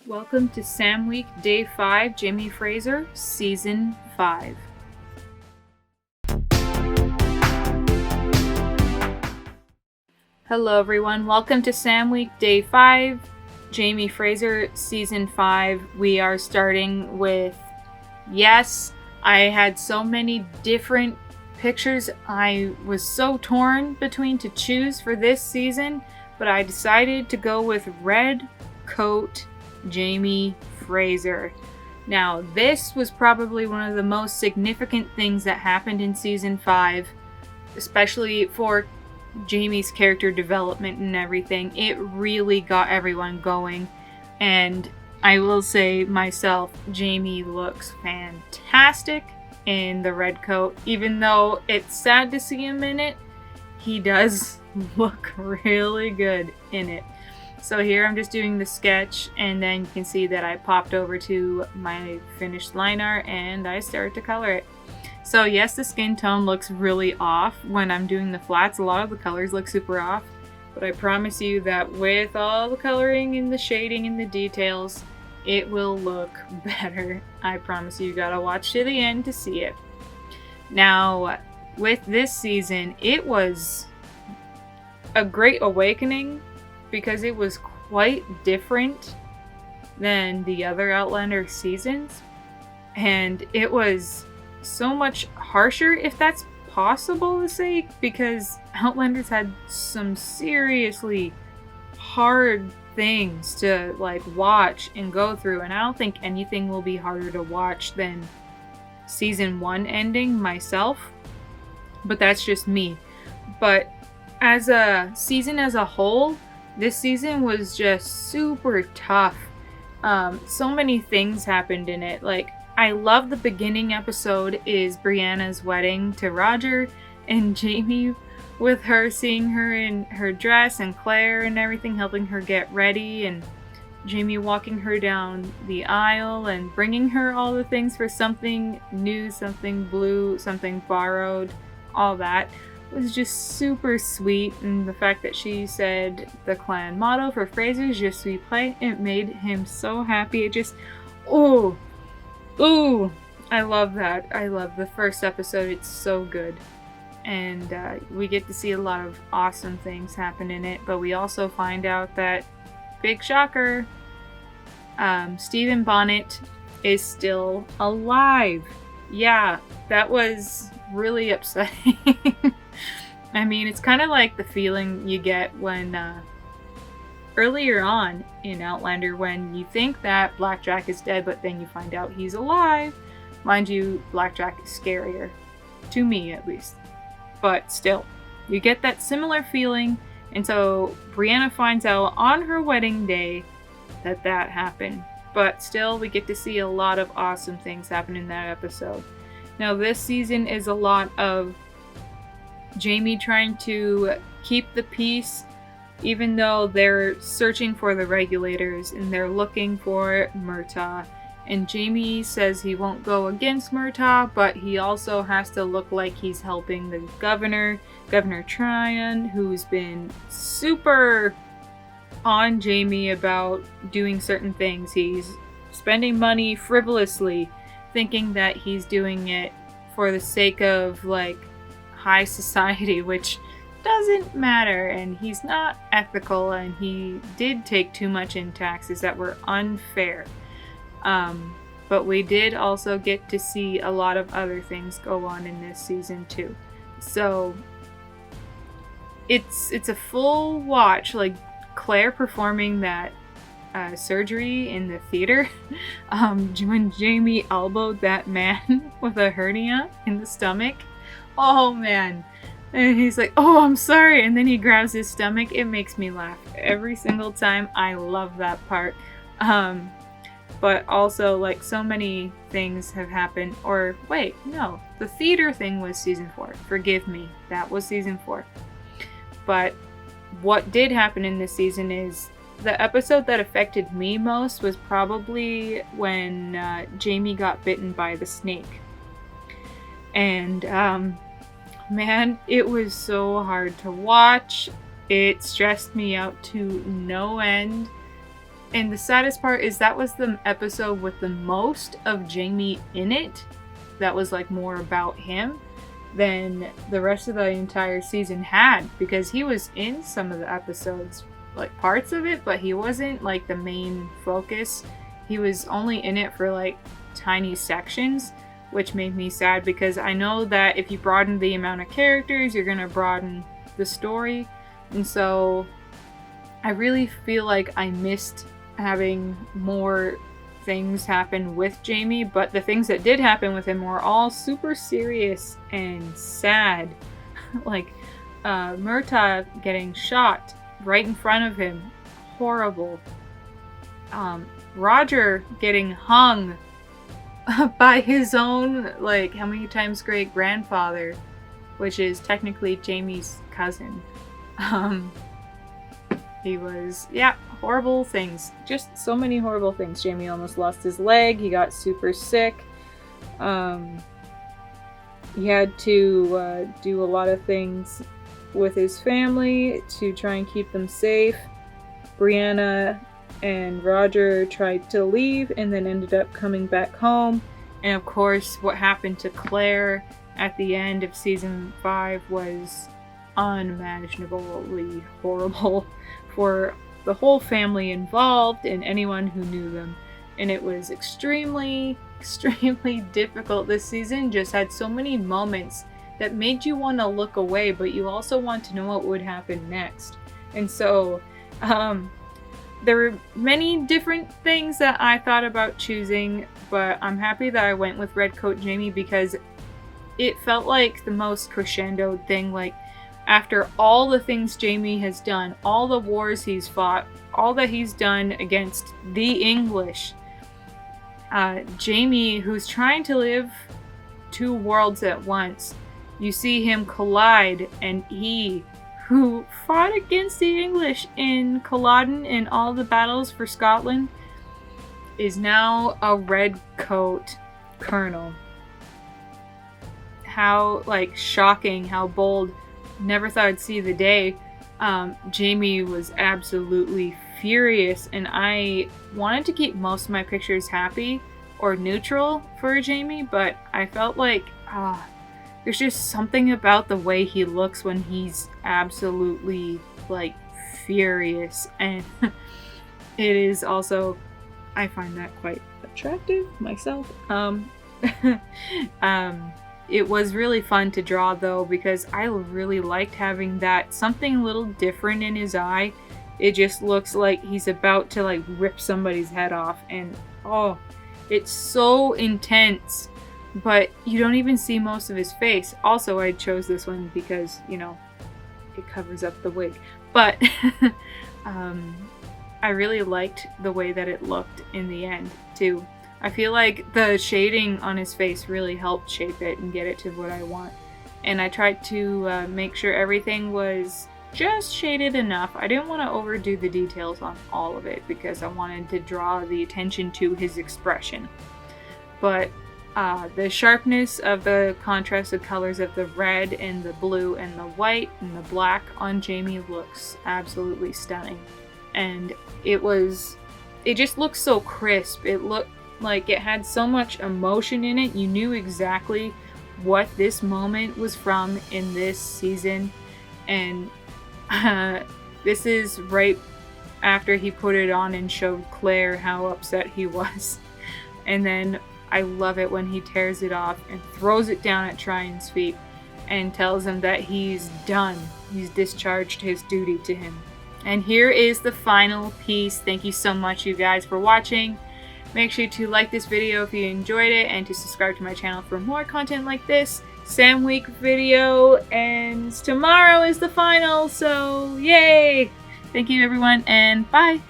Welcome to Sam Week Day 5, Jamie Fraser, Season 5. Hello everyone, welcome to Sam Week Day 5, Jamie Fraser, Season 5. We are starting with, yes, I had so many different pictures I was so torn between to choose for this season, but I decided to go with Red Coat Jamie Fraser. Now, this was probably one of the most significant things that happened in Season 5, especially for Jamie's character development and everything. It really got everyone going, and I will say myself, Jamie looks fantastic in the red coat. Even though it's sad to see him in it, he does look really good in it. So here I'm just doing the sketch, and then you can see that I popped over to my finished line art and I started to color it. So yes, the skin tone looks really off when I'm doing the flats. A lot of the colors look super off, but I promise you that with all the coloring and the shading and the details, it will look better. I promise you gotta watch to the end to see it. Now, with this season, it was a great awakening because it was quite different than the other Outlander seasons, and it was so much harsher, if that's possible to say, because Outlanders had some seriously hard things to watch and go through, and I don't think anything will be harder to watch than season 1 ending myself, but that's just me. But as a season as a whole, this season was just super tough. So many things happened in it. I love the beginning episode is Brianna's wedding to Roger, and Jamie with her, seeing her in her dress, and Claire and everything helping her get ready, and Jamie walking her down the aisle and bringing her all the things for something new, something blue, something borrowed, all that was just super sweet. And the fact that she said the clan motto for Fraser, Je suis prêt, it made him so happy. It just, ooh, I love that. I love the first episode. It's so good. And we get to see a lot of awesome things happen in it, but we also find out that, big shocker, Stephen Bonnet is still alive. Yeah, that was really upsetting. I mean, it's kind of like the feeling you get when earlier on in Outlander, when you think that Blackjack is dead, but then you find out he's alive. Mind you, Blackjack is scarier, to me at least, but still, you get that similar feeling. And so Brianna finds out on her wedding day that happened, but still we get to see a lot of awesome things happen in that episode. Now, this season is a lot of Jamie trying to keep the peace, even though they're searching for the regulators and they're looking for Murtaugh. And Jamie says he won't go against Murtaugh, but he also has to look like he's helping the governor, Governor Tryon, who's been super on Jamie about doing certain things. He's spending money frivolously, thinking that he's doing it for the sake of high society, which doesn't matter, and he's not ethical, and he did take too much in taxes that were unfair. But we did also get to see a lot of other things go on in this season too. So it's a full watch, Claire performing that surgery in the theater, when Jamie elbowed that man with a hernia in the stomach. Oh man. And he's like, oh, I'm sorry. And then he grabs his stomach. It makes me laugh every single time. I love that part. But also, so many things have happened. Or, wait, no. The theater thing was season 4. Forgive me. That was season 4. But what did happen in this season is the episode that affected me most was probably when Jamie got bitten by the snake. And, man, it was so hard to watch. It stressed me out to no end. And the saddest part is that was the episode with the most of Jamie in it. That was like more about him than the rest of the entire season had, because he was in some of the episodes, like parts of it, but he wasn't like the main focus. He was only in it for like tiny sections, which made me sad, because I know that if you broaden the amount of characters, you're gonna broaden the story. And so I really feel like I missed having more things happen with Jamie, but the things that did happen with him were all super serious and sad. Like Murtaugh getting shot right in front of him, horrible. Roger getting hung by his own, like, how many times great grandfather, which is technically Jamie's cousin. He was, yeah, horrible things. Just so many horrible things. Jamie almost lost his leg. He got super sick. He had to do a lot of things with his family to try and keep them safe. Brianna and Roger tried to leave and then ended up coming back home. And of course, what happened to Claire at the end of season 5 was unimaginably horrible for the whole family involved and anyone who knew them. And it was extremely difficult. This season just had so many moments that made you want to look away, but you also want to know what would happen next. And so there were many different things that I thought about choosing, but I'm happy that I went with Redcoat Jamie, because it felt like the most crescendo thing. Like, after all the things Jamie has done, all the wars he's fought, all that he's done against the English, Jamie, who's trying to live two worlds at once, you see him collide, and he, who fought against the English in Culloden in all the battles for Scotland, is now a redcoat colonel. How, like, shocking, how bold. Never thought I'd see the day. Jamie was absolutely furious, and I wanted to keep most of my pictures happy or neutral for Jamie, but I felt like there's just something about the way he looks when he's absolutely, like, furious, and it is also, I find that quite attractive myself. It was really fun to draw, though, because I really liked having that something a little different in his eye. It just looks like he's about to, like, rip somebody's head off, and oh, it's so intense, but you don't even see most of his face. Also, I chose this one because, you know, it covers up the wig, but I really liked the way that it looked in the end, too. I feel like the shading on his face really helped shape it and get it to what I want. And I tried to make sure everything was just shaded enough. I didn't want to overdo the details on all of it because I wanted to draw the attention to his expression. But the sharpness of the contrasted colors of the red and the blue and the white and the black on Jamie looks absolutely stunning. And it just looked so crisp. It looked like it had so much emotion in it. You knew exactly what this moment was from in this season. And this is right after he put it on and showed Claire how upset he was. And then I love it when he tears it off and throws it down at Tryon's feet and tells him that he's done. He's discharged his duty to him. And here is the final piece. Thank you so much, you guys, for watching. Make sure to like this video if you enjoyed it, and to subscribe to my channel for more content like this. Sam Week video, and tomorrow is the final, so yay! Thank you, everyone, and bye!